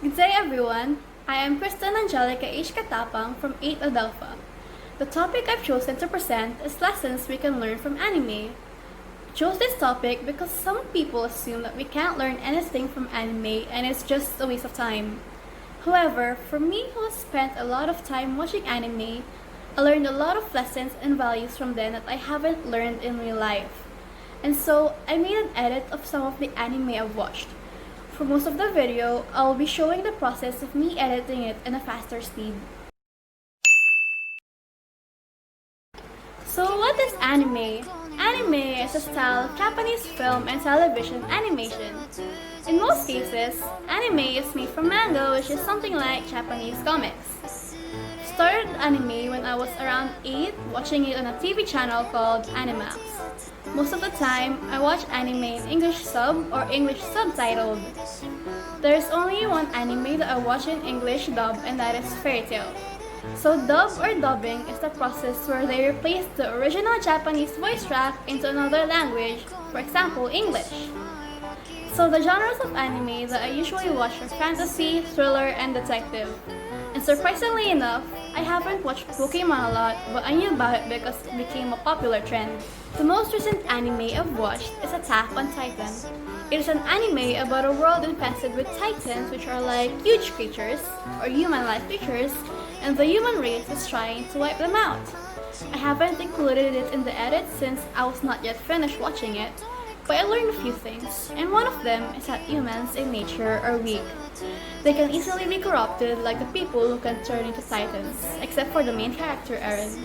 Good day everyone! I am Kristen Angelica H. Catapang from 8 Adelpha. The topic I've chosen to present is lessons we can learn from anime. I chose this topic because some people assume that we can't learn anything from anime and it's just a waste of time. However, for me who has spent a lot of time watching anime, I learned a lot of lessons and values from them that I haven't learned in real life. And so, I made an edit of some of the anime I've watched. For most of the video, I'll be showing the process of me editing it in a faster speed. So what is anime? Anime is a style of Japanese film and television animation. In most cases, anime is made from manga, which is something like Japanese comics. Started anime when I was around 8, watching it on a TV channel called Animax. Most of the time, I watch anime in English sub or English subtitled. There's only one anime that I watch in English dub, and that is Fairy Tail. So dub or dubbing is the process where they replace the original Japanese voice track into another language, for example, English. So the genres of anime that I usually watch are fantasy, thriller, and detective. And surprisingly enough, I haven't watched Pokemon a lot, but I knew about it because it became a popular trend. The most recent anime I've watched is Attack on Titan. It is an anime about a world infested with titans, which are like huge creatures, or human-like creatures, and the human race is trying to wipe them out. I haven't included it in the edit since I was not yet finished watching it, but I learned a few things, and one of them is that humans in nature are weak. They can easily be corrupted like the people who can turn into titans, except for the main character Eren.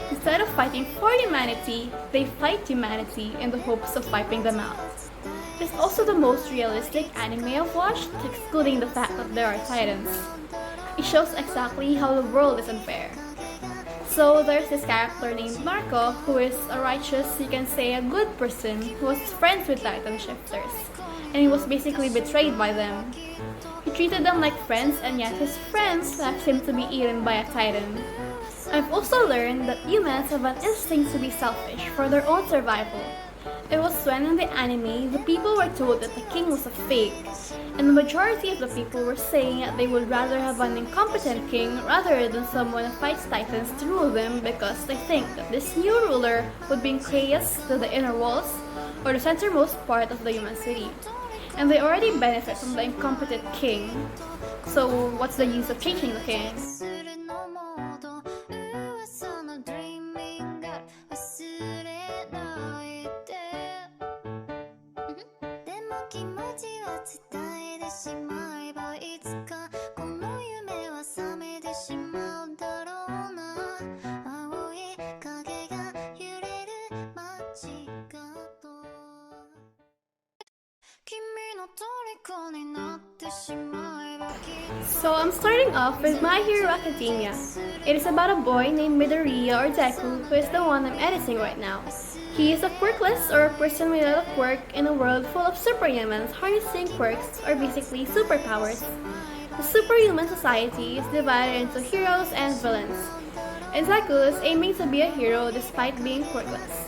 Instead of fighting for humanity, they fight humanity in the hopes of wiping them out. It's also the most realistic anime I've watched, excluding the fact that there are titans. It shows exactly how the world is unfair. So there's this character named Marco who is a righteous, you can say a good person, who was friends with Titan shifters, and he was basically betrayed by them. He treated them like friends, and yet his friends left him to be eaten by a Titan. I've also learned that humans have an instinct to be selfish for their own survival. It was when in the anime, the people were told that the king was a fake, and the majority of the people were saying that they would rather have an incompetent king rather than someone who fights titans to rule them because they think that this new ruler would bring chaos to the inner walls or the centermost part of the human city. And they already benefit from the incompetent king. So what's the use of changing the king? So I'm starting off with My Hero Academia. It is about a boy named Midoriya or Deku who is the one I'm editing right now. He is a quirkless or a person without a quirk in a world full of superhumans harnessing quirks or basically superpowers. The superhuman society is divided into heroes and villains, and Deku is aiming to be a hero despite being quirkless.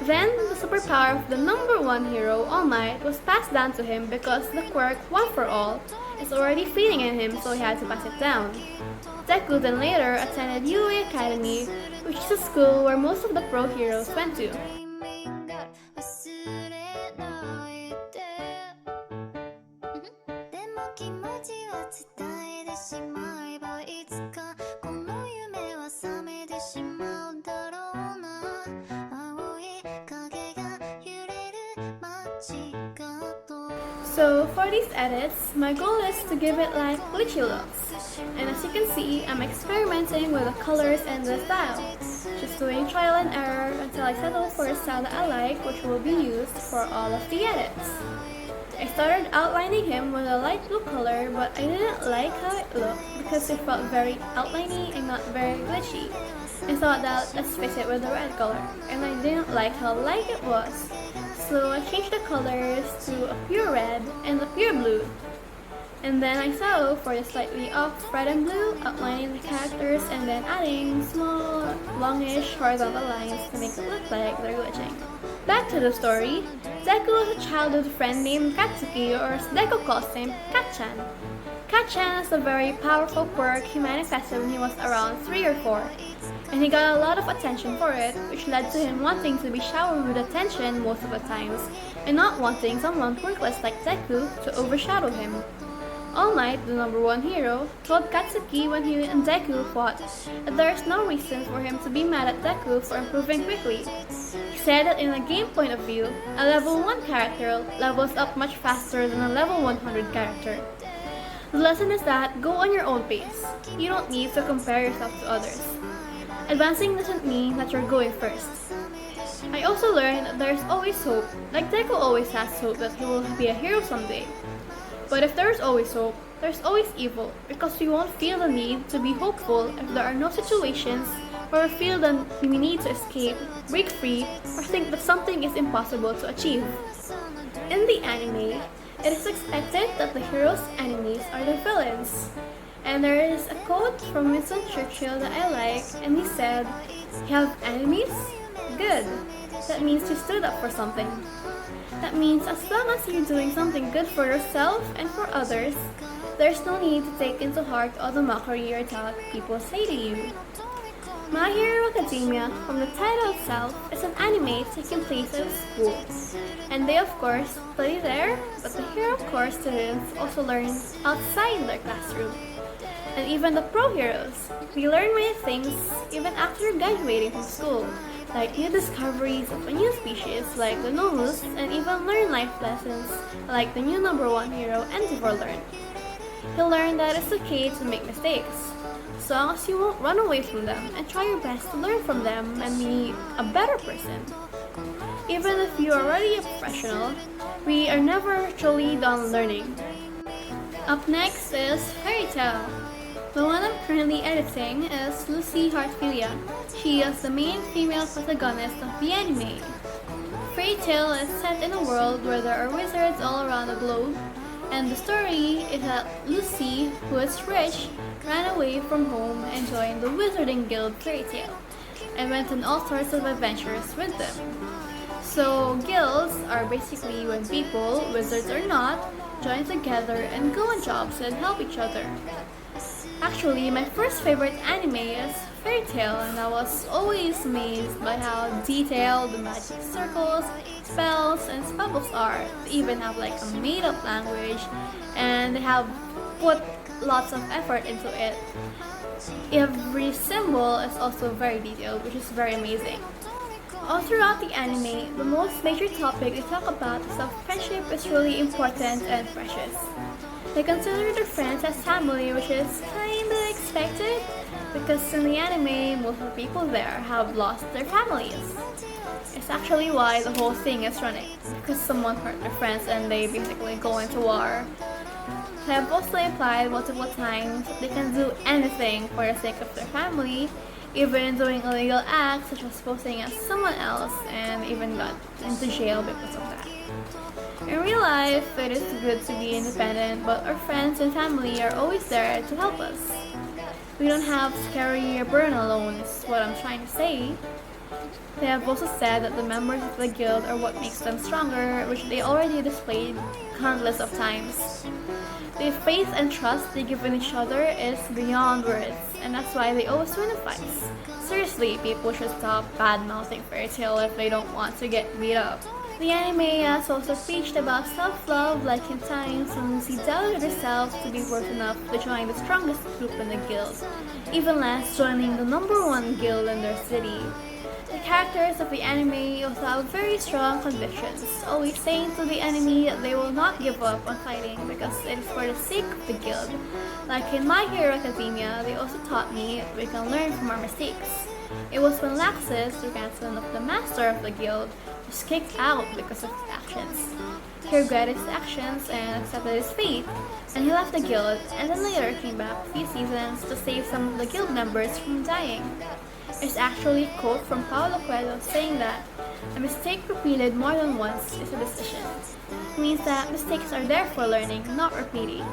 Then, the superpower of the number one hero, All Might, was passed down to him because the quirk, One for All, is already fading in him, so he had to pass it down. Deku then later attended UA Academy, which is a school where most of the pro heroes went to. So for these edits, my goal is to give it like glitchy looks. And as you can see, I'm experimenting with the colors and the style. Just doing trial and error until I settle for a style that I like, which will be used for all of the edits. I started outlining him with a light blue color, but I didn't like how it looked because it felt very outliney and not very glitchy. I thought that let's fix it with the red color, and I didn't like how light it was. So I changed the colors to a pure red and a pure blue. And then I settled for the slightly off red and blue, outlining the characters and then adding small, longish horizontal lines to make it look like they're glitching. Back to the story. Deku has a childhood friend named Katsuki, or as Deku calls him, Katchan. Katchan is a very powerful quirk he manifested when he was around 3 or 4, and he got a lot of attention for it, which led to him wanting to be showered with attention most of the times, and not wanting someone quirkless like Deku to overshadow him. All Might, the number one hero, told Katsuki when he and Deku fought that there is no reason for him to be mad at Deku for improving quickly. He said that in a game point of view, a level 1 character levels up much faster than a level 100 character. The lesson is that go on your own pace. You don't need to compare yourself to others. Advancing doesn't mean that you're going first. I also learned that there is always hope, like Deku always has hope that he will be a hero someday. But if there is always hope, there's always evil, because we won't feel the need to be hopeful if there are no situations where we feel that we need to escape, break free, or think that something is impossible to achieve. In the anime, it is expected that the hero's enemies are the villains. And there is a quote from Winston Churchill that I like, and he said, "You have enemies? Good. That means you stood up for something." That means as long as you're doing something good for yourself and for others, there's no need to take into heart all the mockery or attack people say to you. My Hero Academia, from the title itself, is an anime taking place at a school. And they of course study there, but the hero course students also learn outside their classroom. And even the pro heroes, we learn many things even after graduating from school, like new discoveries of a new species like the Nomus, and even learn life lessons like the new number one hero Endeavor learned. He'll learn that it's okay to make mistakes, as long as you won't run away from them and try your best to learn from them and be a better person. Even if you're already a professional, we are never truly done learning. Up next is Fairy Tail. The one I'm currently editing is Lucy Heartfilia. She is the main female protagonist of the anime. Fairy Tail is set in a world where there are wizards all around the globe, and the story is that Lucy, who is rich, ran away from home and joined the Wizarding Guild Fairy Tail, and went on all sorts of adventures with them. So guilds are basically when people, wizards or not, join together and go on jobs and help each other. Actually, my first favorite anime is Fairy Tail, and I was always amazed by how detailed the magic circles, spells, and spells are. They even have like a made-up language, and they have put lots of effort into it. Every symbol is also very detailed, which is very amazing. All throughout the anime, the most major topic they talk about is how friendship is really important and precious. They consider their friends as family, which is kinda expected, because in the anime, most of the people there have lost their families. It's actually why the whole thing is running, because someone hurt their friends and they basically go into war. They have also implied multiple times that they can do anything for the sake of their family, even doing illegal acts such as posing as someone else, and even got into jail because of that. In real life, it is good to be independent, but our friends and family are always there to help us. We don't have to carry a burden alone, is what I'm trying to say. They have also said that the members of the guild are what makes them stronger, which they already displayed countless of times. The faith and trust they give in each other is beyond words, and that's why they always win in fights. Seriously, people should stop bad-mouthing Fairy Tail if they don't want to get beat up. The anime has also preached about self-love, like in times when Lucy doubted herself to be worth enough to join the strongest group in the guild, even less joining the number one guild in their city. The characters of the anime also have very strong convictions, always saying to the enemy that they will not give up on fighting because it is for the sake of the guild. Like in My Hero Academia, they also taught me that we can learn from our mistakes. It was when Laxus, the grandson of the master of the guild, was kicked out because of his actions. He regretted his actions and accepted his fate, and he left the guild, and then later came back a few seasons to save some of the guild members from dying. There's actually a quote from Paulo Coelho saying that a mistake repeated more than once is a decision. It means that mistakes are there for learning, not repeating.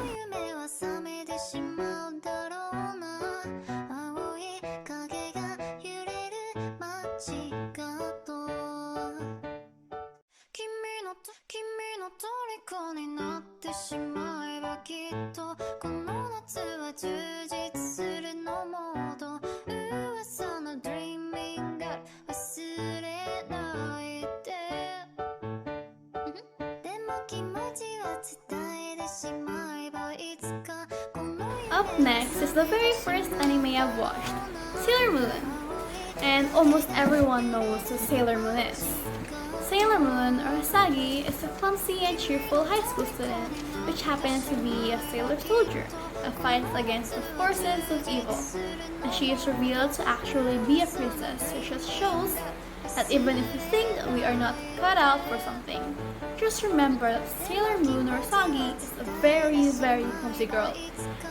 しまえばきっとこの夏は充実するのモード噂の Dreaming Girl 忘れないででも気持ちは伝えてしまえばいつかこの Up next is the very first anime I've watched, Sailor Moon. And almost everyone knows who Sailor Moon is. Sailor Moon, or Asagi, is a clumsy and cheerful high school student which happens to be a sailor soldier that fights against the forces of evil. And she is revealed to actually be a princess, which just shows that even if we think that we are not cut out for something, just remember that Sailor Moon or Asagi is a very, very clumsy girl.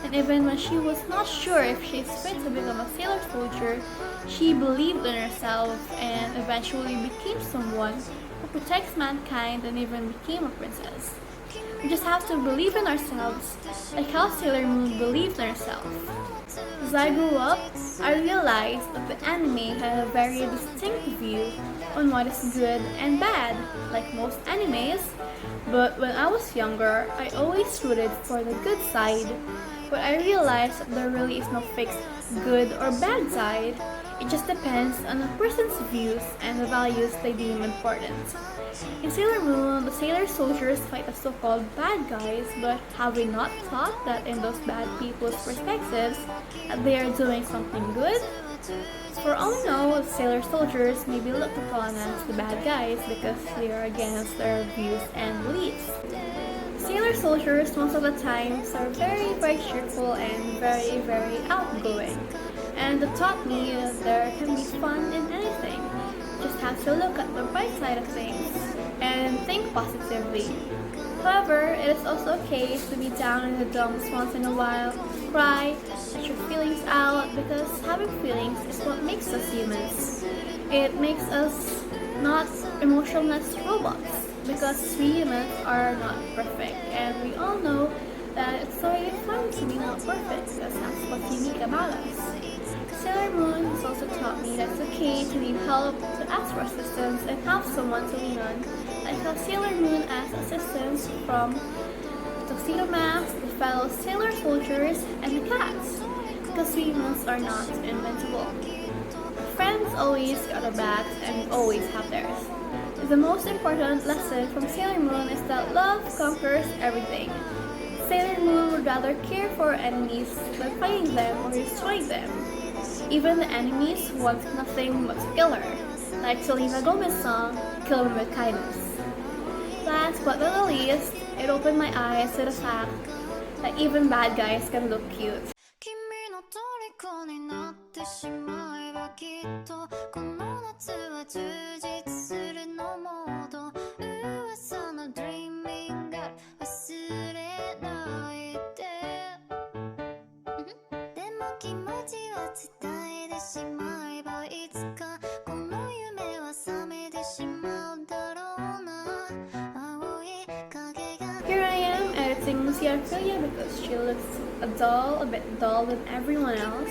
And even when she was not sure if she is fit to become a sailor soldier, she believed in herself and eventually became someone who protects mankind and even became a princess. We just have to believe in ourselves, like how Sailor Moon believed in herself. As I grew up, I realized that the anime had a very distinct view on what is good and bad, like most animes, but when I was younger, I always rooted for the good side. But I realized that there really is no fixed good or bad side. It just depends on a person's views and the values they deem important. In Sailor Moon, the sailor soldiers fight the so-called bad guys, but have we not thought that in those bad people's perspectives that they are doing something good? For all we know, the sailor soldiers may be looked upon as the bad guys because they are against their views and beliefs. Sailor soldiers most of the times are very, very cheerful and very, very outgoing. And it taught me that there can be fun in anything. Just have to look at the bright side of things and think positively. However, it is also okay to be down in the dumps once in a while, cry, let your feelings out, because having feelings is what makes us humans. It makes us not emotionless robots, because we humans are not perfect, and we all know that it's already fun to be not perfect, because that's what's unique about us. Sailor Moon has also taught me that it's okay to need help, to ask for assistance, and have someone to lean on, like how Sailor Moon asked assistance from the Tuxedo Mask, the fellow sailor soldiers, and the cats, because we humans are not invincible. Friends always got our backs, and we always have theirs. The most important lesson from Sailor Moon is that love conquers everything. Sailor Moon would rather care for her enemies than fighting them or destroying them. Even the enemies want nothing but to kill her, like Selena Gomez's song, Kill Them With Kindness. Last but not the least, it opened my eyes to the fact that even bad guys can look cute. 君の虜になってしまえばきっとこの夏は充実するのモード噂の Dreaming Girl 忘れないででも気持ちは伝えてしまえばいつかこの夢は覚めてしまうだろうな青い影が Here I am editing Lucy Arcelia because she looks a bit dull than everyone else,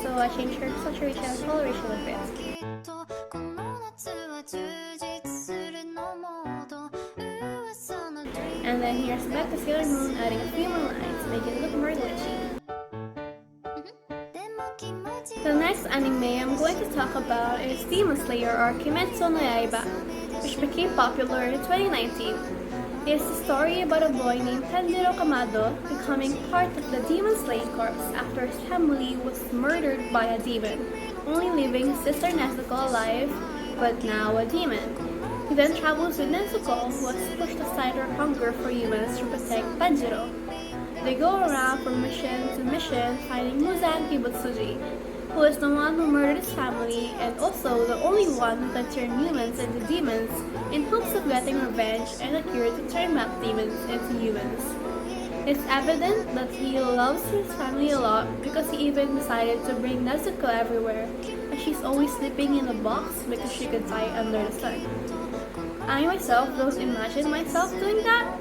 so I changed her saturation and coloration a bit. きっとこの夏は充実するのモード噂の Dreaming And then here's back to Sailor Moon adding a few more lines to make it look more glitchy. The next anime I'm going to talk about is Demon Slayer or Kimetsu no Yaiba, which became popular in 2019. It is the story about a boy named Tanjiro Kamado becoming part of the Demon Slaying Corps after his family was murdered by a demon, only leaving his sister Nezuko alive, but now a demon. He then travels with Nezuko, who has pushed aside her hunger for humans to protect Tanjiro. They go around from mission to mission finding Muzan Kibutsuji, who is the one who murdered his family and also the only one who can turn humans into demons in hopes of getting revenge and a cure to turn back demons into humans. It's evident that he loves his family a lot because he even decided to bring Nezuko everywhere, and she's always sleeping in a box because she could die under the sun. I myself don't imagine myself doing that,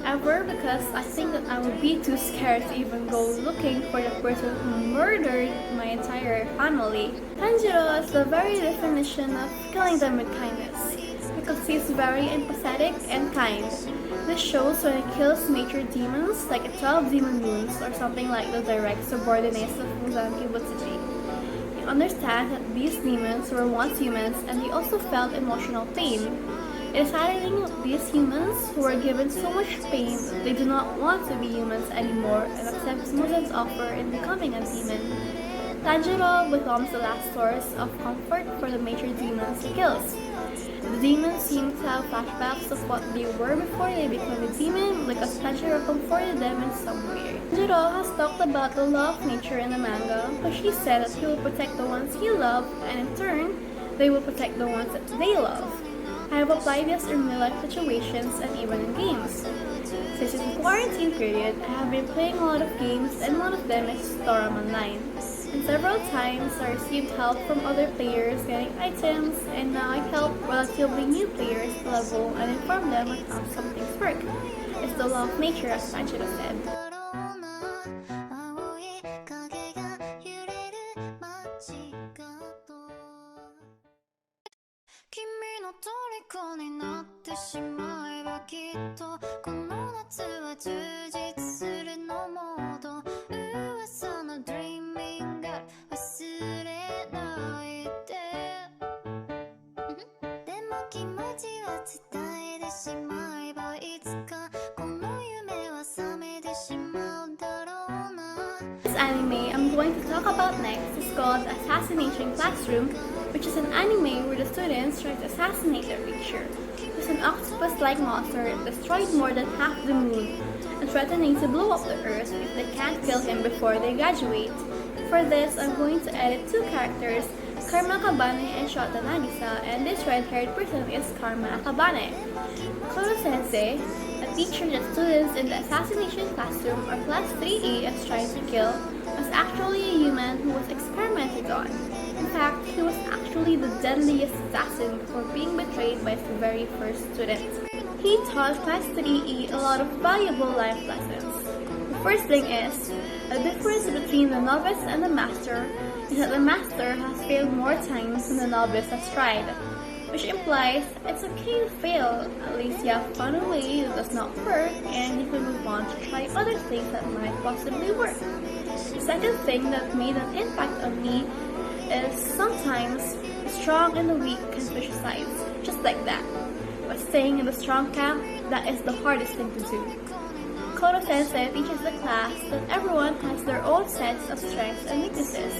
ever, because I think that I would be too scared to even go looking for the person who murdered my entire family. Tanjiro is the very definition of killing them with kindness, because he's very empathetic and kind. This shows when he kills major demons like 12 demon moons or something like the direct subordinates of Muzan Kibutsuji. He understands that these demons were once humans and they also felt emotional pain. It is saddening that these humans who were given so much pain that they do not want to be humans anymore and accept Muzan's offer in becoming a demon. Tanjiro becomes the last source of comfort for the major demons he kills. The demons seem to have flashbacks of what they were before they became a demon because Tanjiro comforted them in some way. Tanjiro has talked about the law of nature in the manga, but she said that he will protect the ones he loved and in turn, they will protect the ones that they love. I have applied this in real life situations and even in games. Since it's the quarantine period, I have been playing a lot of games and one of them is Storm Online. And several times I received help from other players getting items and now I help relatively new players level and inform them on how some things work. It's the law of nature as Sanjiro said. 青い影が揺れる街角君の虜になってしまえばきっとこの夏は充実するのモード噂の Dreaming Girl 忘れないででも気持ちは伝えてしまえばいつかこの夢は覚めてしまうだろうな This anime I'm going to talk about next is called Assassination Classroom, which is an anime where the students try to assassinate their teacher, who's an octopus-like monster that destroyed more than half the moon, and threatening to blow up the earth if they can't kill him before they graduate. For this, I'm going to edit two characters, Karma Akabane and Shota Nagisa, and this red-haired person is Karma Akabane. Koro Sensei, a teacher that students in the assassination classroom or class 3E is trying to kill, was actually a human who was experimented on. In fact, he was actually the deadliest assassin before being betrayed by his very first student. He taught class 3E a lot of valuable life lessons. The first thing is, the difference between the novice and the master is that the master has failed more times than the novice has tried, which implies it's okay to fail, at least you have found a way that does not work and you can move on to try other things that might possibly work. The second thing that made an impact on me is sometimes the strong and the weak can switch sides, just like that. But staying in the strong camp, that is the hardest thing to do. Koro Sensei teaches the class that everyone has their own sets of strengths and weaknesses,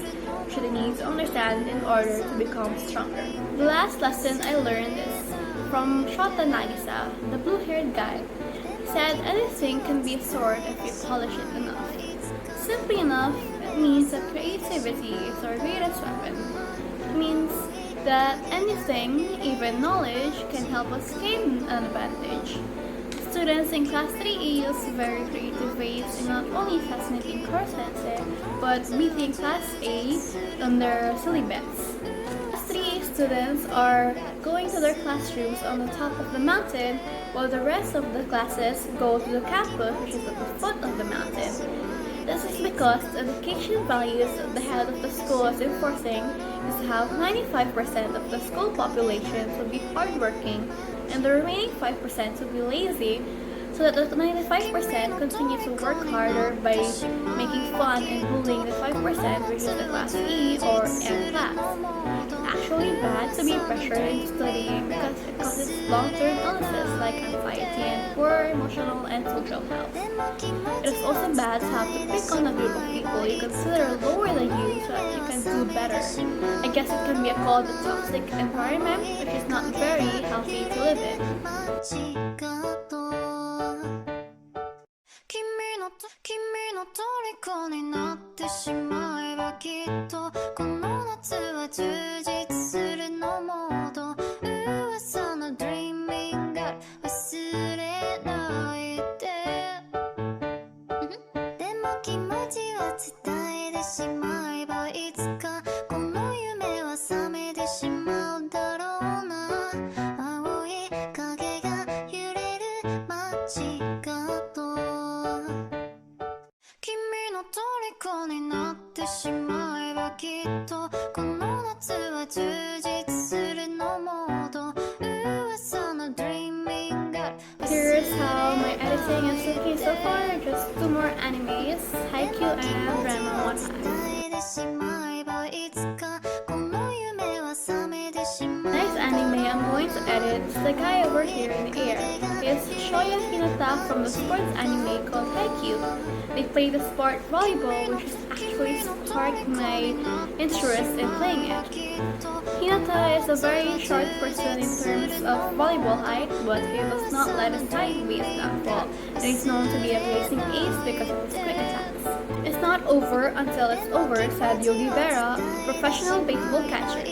which they need to understand in order to become stronger. The last lesson I learned is from Shota Nagisa, the blue-haired guy. He said anything can be a sword if you polish it enough. Simply enough, it means that creativity is our greatest weapon. It means that anything, even knowledge, can help us gain an advantage. Students in Class 3E use very creative ways in not only fascinating Koro Sensei, but beating Class A on their silly bets. Class 3E students are going to their classrooms on the top of the mountain, while the rest of the classes go to the campus, which is at the foot of the mountain. This is because the education values that the head of the school is enforcing is how 95% of the school population will be hardworking and the remaining 5% will be lazy, so that the 95% continue to work harder by making fun and bullying the 5% which is the Class E or M class. It's actually bad to be pressured into studying because it causes long-term illnesses like anxiety and poor emotional and social health. It is also bad to have to pick on a group of people you consider lower than you so that you can do better. I guess it can be called a toxic environment, which is not very healthy to live in. 君の虜になってしまえばきっとこの夏は充実するのモード噂の Dreaming Girl 忘れないででも気持ちは伝えてしまえばいつかこの夢は覚めてしまうだろうな青い影が揺れる街角君の虜になってしまえばきっとこの夏は充実するのモード噂 so far, just two more animes, Haikyuu and Drama 1 Half. えてしまえばいつかこの夢は覚めてしまう Next anime I'm going to edit is the guy over here in the air. It's Shoya Hinata from the sports anime called Haikyuu. They play the sport volleyball, which has actually sparked my interest in playing it. Hinata is a very short person in terms of volleyball height, but he does not let his height be his downfall, and he's known to be a blazing ace because of his quick attacks. It's not over until it's over, said Yogi Berra, professional baseball catcher.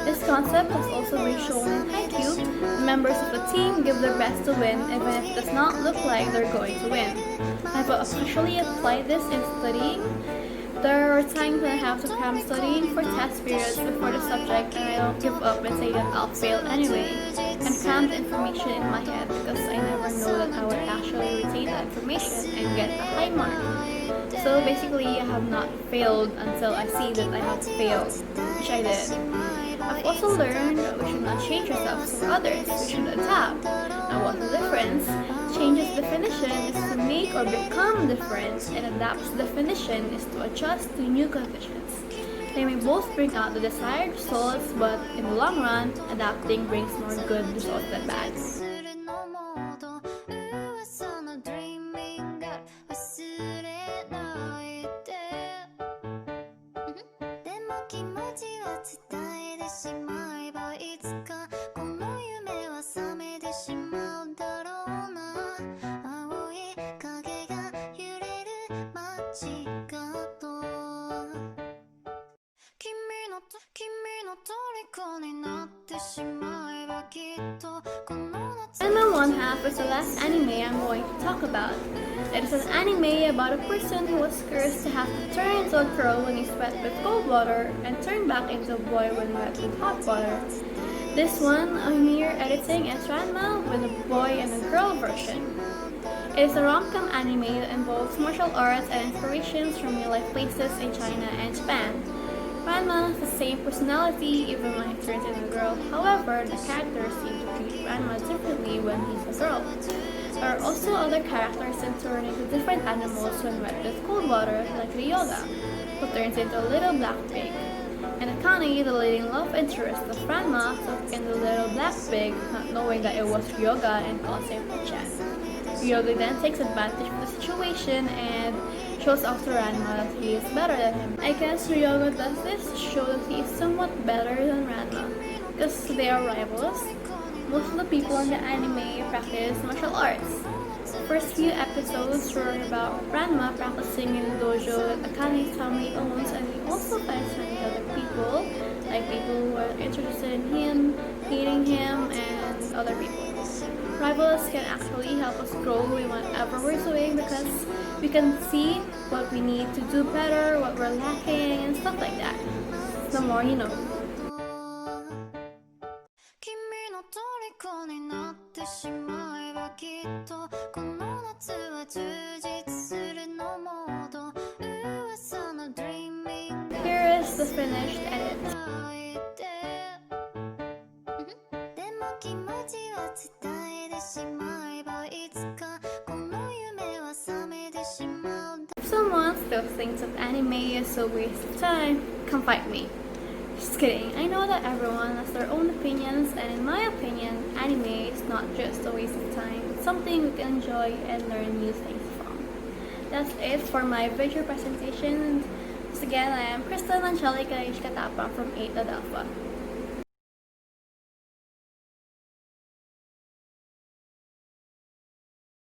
This concept has also been shown in Haikyuu. The members of the team give their best to win even if it does not look like they're going to win. I've officially applied this in studying. There are times when I have to cram studying for test periods before the subject and I don't give up and say that I'll fail anyway and cram the information in my head because I never know that I would actually retain the information and get a high mark. So basically I have not failed until I see that I have failed, which I did. I've also learned we should not change ourselves from others, we should adapt. And what's the difference? Change's definition is to make or become different, and adapt's definition is to adjust to new conditions. They may both bring out the desired results, but in the long run, adapting brings more good results than bad. するのもと噂の dreaming girl 忘れないででも気持ちは伝えてしまえばいつかこの夢は覚めてしまうだろうな青い影が揺れる街角虜になってしまえばきっとこの夏 And my one half is the last anime I'm going to talk about. It is an anime about a person who was cursed to have to turn into a girl when he's wet with cold water and turn back into a boy when wet with hot water. This one, I'm here editing as Ranma with a boy and a girl version. It is a rom-com anime that involves martial arts and inspirations from real-life places in China and Japan. Ranma has the same personality even when he turns into a girl, however, the characters seem to treat Ranma differently when he's a girl. There are also other characters that turn into different animals when wet with cold water, like Ryoga, who turns into a little black pig. And Akane, the leading love interest of Ranma, took in the little black pig, not knowing that it was Ryoga and calls him Chan. Ryoga then takes advantage of the situation and shows off to Ranma that he is better than him. I guess Ryoga does this to show that he is somewhat better than Ranma, because they are rivals. Most of the people in the anime practice martial arts. The first few episodes were about Ranma practicing in the dojo that Akane's family owns, and he also finds many other people, like people who are interested in him, hating him, and other people. Rivals can actually help us grow in whatever we're doing because we can see what we need to do better, what we're lacking, and stuff like that. The more you know. 君の虜になってしまえばきっとこの夏は充実するのもと噂の dreaming Here is the finished edit. でも気持ちは伝えてしまえばいつかこの夢は覚めてしまう If someone still thinks that anime is a waste of time, come fight me. Just kidding. I know that everyone has their own opinions, and in my opinion, anime is not just a waste of time. It's something we can enjoy and learn new things from. That's it for my visual presentation. Once again, I am Kristen Catapang from 8 Alpha.